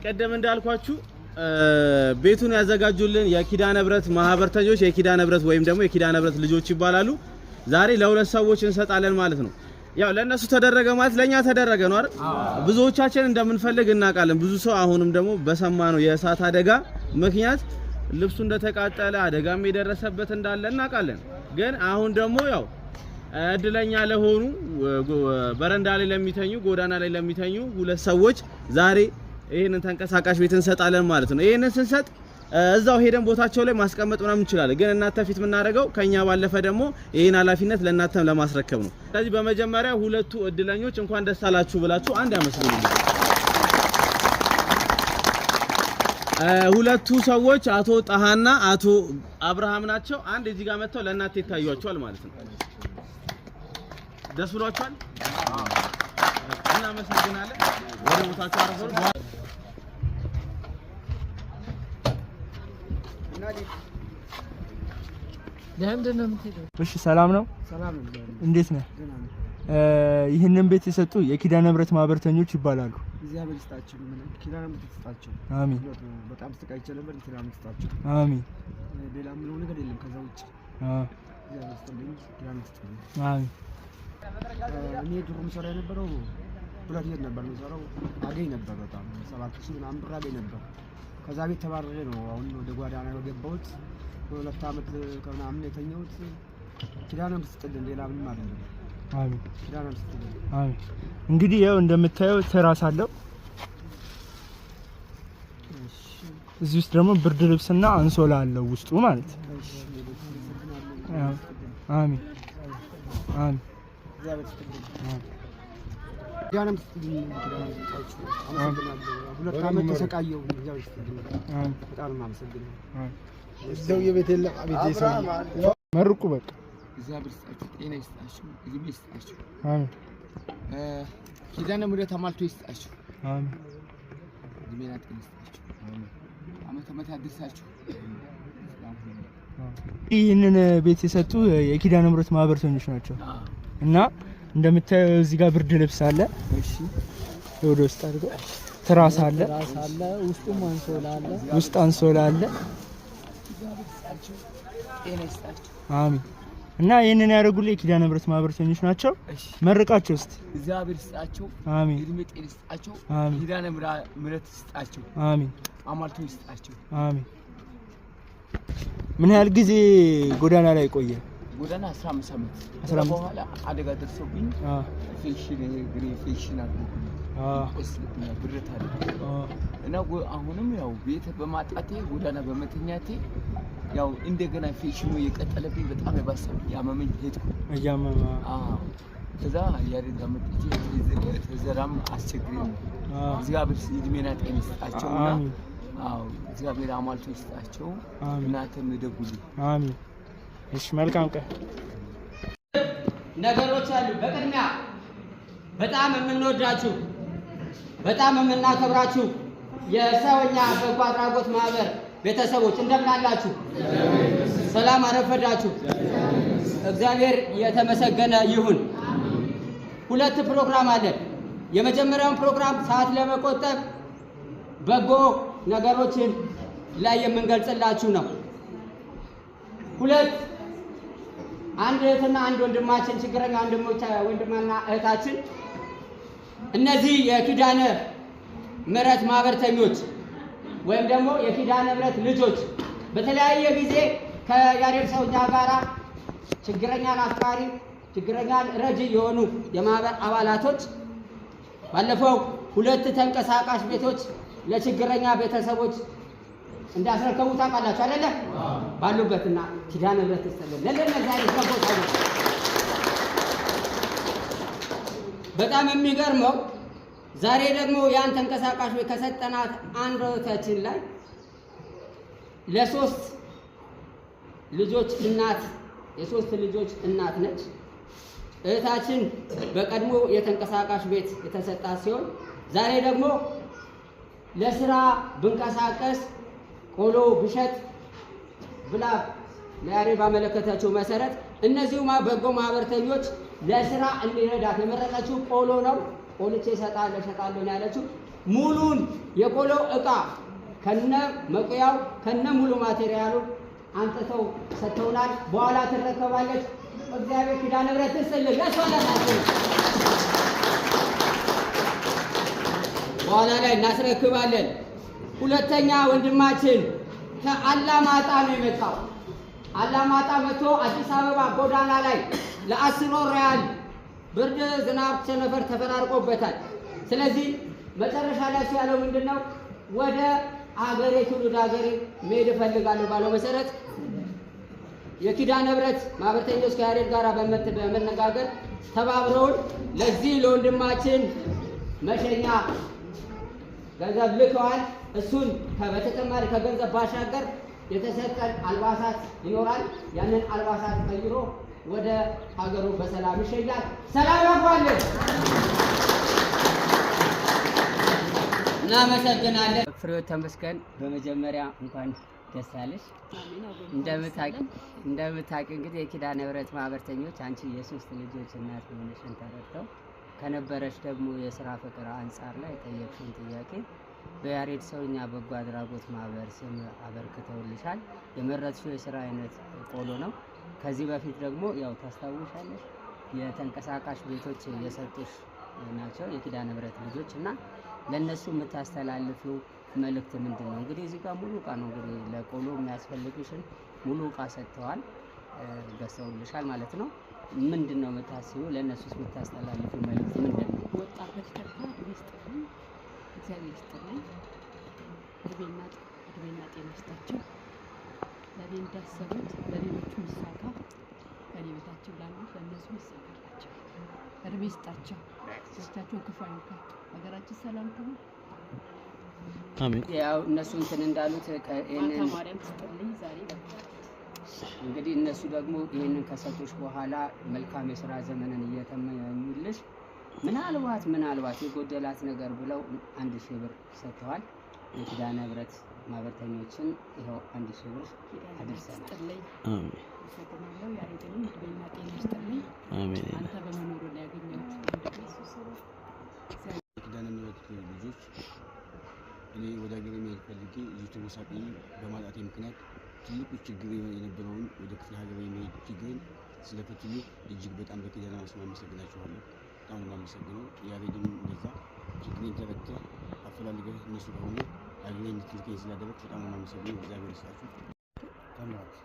ቀደም እንዳልኳችሁ ቤቱን ያዘጋጁልን የኪዳነ ምህረት ማህበርተኞች የኪዳነ ምህረት ወይም ደግሞ የኪዳነ ምህረት ልጆች ይባላሉ። ዛሬ ለሁለት ሰዎች እንሰጣለን ማለት ነው። ያው ለነሱ ተደረገ ማለት ለኛ ተደረገ ነው አይደል? ብዙዎቻችን እንደምንፈልግ እናውቃለን። ብዙ ሰው አሁንም ደግሞ በሰማነው የእሳት አደጋ ምክንያት ልብሱ እንደተቃጠለ አደጋም የደረሰበት እንዳለ እናውቃለን። ግን አሁን ደግሞ ያው እድለኛ ለሆኑ በረንዳ ላይ ለሚተኙ ጎዳና ላይ ለሚተኙ ሁለት ሰዎች ዛሬ ይሄንን ተንቀሳቃሽ ቤት እንሰጣለን ማለት ነው። ይሄንን ስንሰጥ እዛው ሄደን ቦታቸው ላይ ማስቀመጥ ምናምን እንችላለን። ግን እናንተ ፊት የምናደርገው ከኛ ባለፈ ደግሞ ይሄን ኃላፊነት ለእናንተም ለማስረከብ ነው። ስለዚህ በመጀመሪያ ሁለቱ እድለኞች እንኳን ደስ አላችሁ ብላችሁ አንድ ያመስግኑልኝ። ሁለቱ ሰዎች አቶ ጣሃና አቶ አብርሃም ናቸው። አንድ እዚህ ጋር መጥተው ለእናንተ ይታያቸዋል ማለት ነው። ደስ ብሏችኋል? እናመሰግናለን። ወደ ቦታቸው አረፈሩ። እሺ ሰላም ነው? ሰላም ነው። እንዴት ነህ? ይህንን ቤት የሰጡ የኪዳነ ምህረት ማህበርተኞች ይባላሉ። እግዚአብሔር ይስጣቸው። ኪዳነ ምህረት ይስጣቸው። አሜን። በጣም ተቃይቼ ነበር። ኪዳነ ምህረት ይስጣቸው። አሜን። ሌላ ምንም ነገር የለም ከዛ ውጭ። እግዚአብሔር ይስጥልኝ። ኪዳነ ምህረት ይስጥልኝ። አሜን። እኔ ድሮ ምሰራ የነበረው ሁለት ቤት ነበር ምሰራው። አገኝ ነበር በጣም 7000 ምናምን ብር አገኝ ነበር። ከዛ ቤት ተባረሬ ነው አሁን ወደ ጓዳና ነው የገባሁት። ሁለት አመት ከምናምን የተኛሁት። ኪዳነ ምህረት ይስጥልኝ። ሌላ ምንም አይደለም። አሜን። ኪዳነ ምህረት ይስጥልኝ። አሜን። እንግዲህ ያው እንደምታየው ትራስ አለው። እዚህ ውስጥ ደግሞ ብርድ ልብስና አንሶላ አለው ውስጡ ማለት ነው። አሜን። አሜን። እግዚአብሔር ይስጥልኝ። ኪዳነ ምህረት ይስጥልኝ። ሁለት አመት ተሰቃየሁ። እግዚአብሔር ይስጥልኝ። በጣም አመሰግናለሁ። እዛው የቤት የለም አቤት ይሰማል። መርቁ በቃ እግዚአብሔር ይስጣችሁ። ጤና ይስጣችሁ። እድሜ ይስጣችሁ። አሜን። ኪዳነ ምህረት አማልቶ ይስጣችሁ። አሜን። እድሜና ጤና ይስጣችሁ። አሜን። አመት ያድርሳችሁ። ይህንን ቤት የሰጡ የኪዳነ ምህረት ማህበርተኞች ናቸው እና እንደምታየው እዚህ ጋር ብርድ ልብስ አለ። እሺ ወደ ውስጥ አድርገው ትራስ አለ። ውስጡም አንሶላ አለ። ውስጥ አንሶላ አለ። ጤና ይስጣችሁ። አሜን። እና ይሄንን ያደርጉልኝ የኪዳነ ምህረት ማህበርተኞች ናቸው። መርቃቸው እስቲ። እግዚአብሔር ይስጣቸው። አሜን። እድሜ ጤና ይስጣቸው። አሜን። ኪዳነ ምህረት ይስጣቸው። አሜን። አማልቶ ይስጣቸው። አሜን። ምን ያህል ጊዜ ጎዳና ላይ ቆየ? ጎዳና 15 አመት። በኋላ አደጋ ደርሶብኝ ፌሽን አድርጎኝ ብረት አለ እና አሁንም ያው ቤት በማጣቴ ጎዳና በመተኛቴ ያው እንደገና ፌሽኑ የቀጠለብኝ በጣም የባሰብ ያመመኝ ሄድኩ። ከዛ ያሬድ አመጥቼ ተዘራም አስቸግረኝ። እግዚአብሔር እድሜና ጤና ይስጣቸውና እግዚአብሔር አማልቶ ይስጣቸው። እናንተም ደጉልኝ። አሜን። እሺ መልካም ቀን። ነገሮች አሉ። በቅድሚያ በጣም የምንወዳችሁ በጣም የምናከብራችሁ የሰውኛ በጎ አድራጎት ማህበር ቤተሰቦች እንደምን አላችሁ? ሰላም አረፈዳችሁ? እግዚአብሔር የተመሰገነ ይሁን። ሁለት ፕሮግራም አለ። የመጀመሪያውን ፕሮግራም ሰዓት ለመቆጠብ በጎ ነገሮችን ላይ የምንገልጽላችሁ ነው። አንድ እህትና አንድ ወንድማችን ችግረኛ ወንድማና እህታችን እነዚህ የኪዳነ ምህረት ማህበርተኞች ወይም ደግሞ የኪዳነ ምህረት ልጆች በተለያየ ጊዜ ከያሬድ ሰውኛ ጋራ ችግረኛን አፍቃሪ ችግረኛን ረጂ የሆኑ የማህበር አባላቶች ባለፈው ሁለት ተንቀሳቃሽ ቤቶች ለችግረኛ ቤተሰቦች እንዳስረከቡ ታውቃላችሁ አይደለ? ባሉበትና ኪዳነ ምህረት ተሰለለ ለነዛ ይተቆጣሉ። በጣም የሚገርመው ዛሬ ደግሞ ያን ተንቀሳቃሽ ቤት ከሰጠናት አንድ እህታችን ላይ ለሶስት ልጆች እናት የሶስት ልጆች እናት ነች። እህታችን በቀድሞ የተንቀሳቃሽ ቤት የተሰጣት ሲሆን ዛሬ ደግሞ ለስራ ብንቀሳቀስ ቆሎ ብሸጥ ብላ ለያሬድ ባመለከተችው መሰረት እነዚሁ በጎ ማህበርተኞች ለስራ እንዲረዳት የመረጠችው ቆሎ ነው። ቆልቼ እሸጣለሁ ነው ያለችው። ሙሉን የቆሎ እቃ ከነ መቆያው ከነ ሙሉ ማቴሪያሉ አንተተው ሰጥተውናል። በኋላ ትረከባለች። እግዚአብሔር ኪዳነ ምሕረትን ስልህ ለሷላችሁ በኋላ ላይ እናስረክባለን። ሁለተኛ ወንድማችን ከአላማጣ ነው የመጣው። አላማጣ መጥቶ አዲስ አበባ ጎዳና ላይ ለ10 ወር ያህል ብርድ፣ ዝናብ፣ ቸነፈር ተፈራርቆበታል። ስለዚህ መጨረሻ ላይ ያለው ምንድነው? ወደ አገሬ ትውልድ አገሬ መሄድ እፈልጋለሁ ባለው መሰረት የኪዳነ ምሕረት ማህበርተኞች ከያሬድ ጋር በመነጋገር ተባብረውን ለዚህ ለወንድማችን መሸኛ ገንዘብ ልከዋል። እሱን በተጨማሪ ከገንዘብ ባሻገር የተሰጠን አልባሳት ይኖራል። ያንን አልባሳት ቀይሮ ወደ ሀገሩ በሰላም ይሸኛል። ሰላም ያጓልን። እናመሰግናለን። ፍሬሕይወት ተመስገን፣ በመጀመሪያ እንኳን ደስ ያለሽ። እንደምታውቂ እንግዲህ የኪዳነ ምሕረት ማህበርተኞች አንቺ የ3 ልጆች እናት መሆንሽን ተረድተው ከነበረሽ ደግሞ የስራ ፍቅር አንጻር ላይ የጠየቅሽውን ጥያቄ በያሬድ ሰውኛ በጎ አድራጎት ማህበር ስም አበርክተውልሻል። የመረጥሽው የስራ አይነት ቆሎ ነው። ከዚህ በፊት ደግሞ ያው ታስታውሻለሽ የተንቀሳቃሽ ቤቶች የሰጡሽ ናቸው የኪዳነ ምሕረት ልጆች እና ለነሱ የምታስተላልፊው መልእክት ምንድን ነው? እንግዲህ እዚህ ጋር ሙሉ እቃ ነው እንግዲህ ለቆሎ የሚያስፈልግሽን ሙሉ እቃ ሰጥተዋል፣ ገዝተውልሻል ማለት ነው። ምንድን ነው የምታስቢው? ለእነሱስ የምታስተላልፊው መልእክት ምንድን ነው? ወጣበት ከርታ ይስጥልኝ፣ እግዚአብሔር ይስጥልኝ፣ እድሜና ጤና ይስጣቸው። ለእኔ እንዳሰቡት ለሌሎቹ ይሳካ፣ ከእኔ በታቸው ላሉት ለእነሱ ይሳካላቸው፣ እድሜ ይስጣቸው፣ ሰዎቻቸውን ክፉ አይንካቸው፣ ሀገራችን ሰላም ትሁን። አሜን። ያው እነሱ እንትን እንዳሉት ይሄንን ማርያም ትስጥልኝ ዛሬ እንግዲህ እነሱ ደግሞ ይሄንን ከሰጡሽ በኋላ መልካም የሥራ ዘመንን እየተመኙልሽ ምናልባት የጎደላት ነገር ብለው 1000 ብር ሰጥተዋል። የኪዳነ ምሕረት ማህበርተኞችን ይኸው 1000 ብር አድርሰናል። አሜን። ሰጥናለሁ። ያሬድንም እድሜና ጤና ይስጥልኝ። አሜን። አንተ በመኖሩ ላይ ያገኘሁት የኪዳነ ምሕረት ልጆች እኔ ወደ ሀገሬ መሄድ ፈልጌ እዚህ ተመሳቅዬ በማጣቴ ምክንያት ትልቁ ችግር የነበረውን ወደ ክፍለ ሀገር የመሄድ ችግርን ስለፈቱልኝ እጅግ በጣም በኪዳነ ምሕረት አመሰግናቸዋለሁ። በጣም ነው የማመሰግነው። ያሬድም እንደዛ ችግሬን ተረድተህ አፈላልገህ እነሱ ከሆነ ሀገሬ እንድትልከኝ ስላደረግ በጣም ነው የማመሰግነው። እግዚአብሔር ይስጣችሁ። ታምራት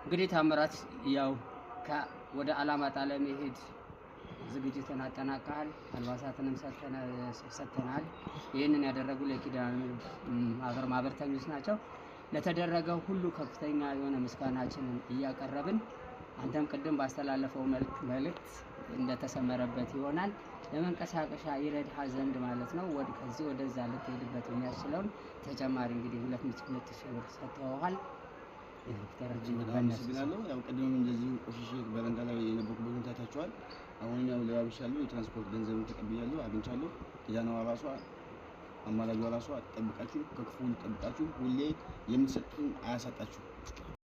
እንግዲህ ታምራት ያው ወደ አላማጣ ለመሄድ ዝግጅትን አጠናቀሃል። አልባሳትንም ሰጥተናል። ይህንን ያደረጉ ለኪዳነ ምሕረት ማህበርተኞች ናቸው። ለተደረገው ሁሉ ከፍተኛ የሆነ ምስጋናችንን እያቀረብን አንተም ቅድም ባስተላለፈው መልእክት እንደተሰመረበት ይሆናል ለመንቀሳቀሻ ይረዳህ ዘንድ ማለት ነው። ከዚህ ወደዛ ልትሄድበት የሚያስችለውን ተጨማሪ እንግዲህ 2,000 ብር ሰጥተዋል። ያው ቅድም እንደዚህ ቆሽሼ በረንዳ ላይ የነበርኩበትን ታይታችኋል። አሁን ያው ለባብሻለሁ፣ የትራንስፖርት ገንዘብን ተቀብያለሁ፣ አግኝቻለሁ። ኪዳነዋ ራሷ አማላጇ ራሷ ጠብቃችሁ ከክፉ ጠብቃችሁ ሁሌ የምትሰጡን አያሳጣችሁ።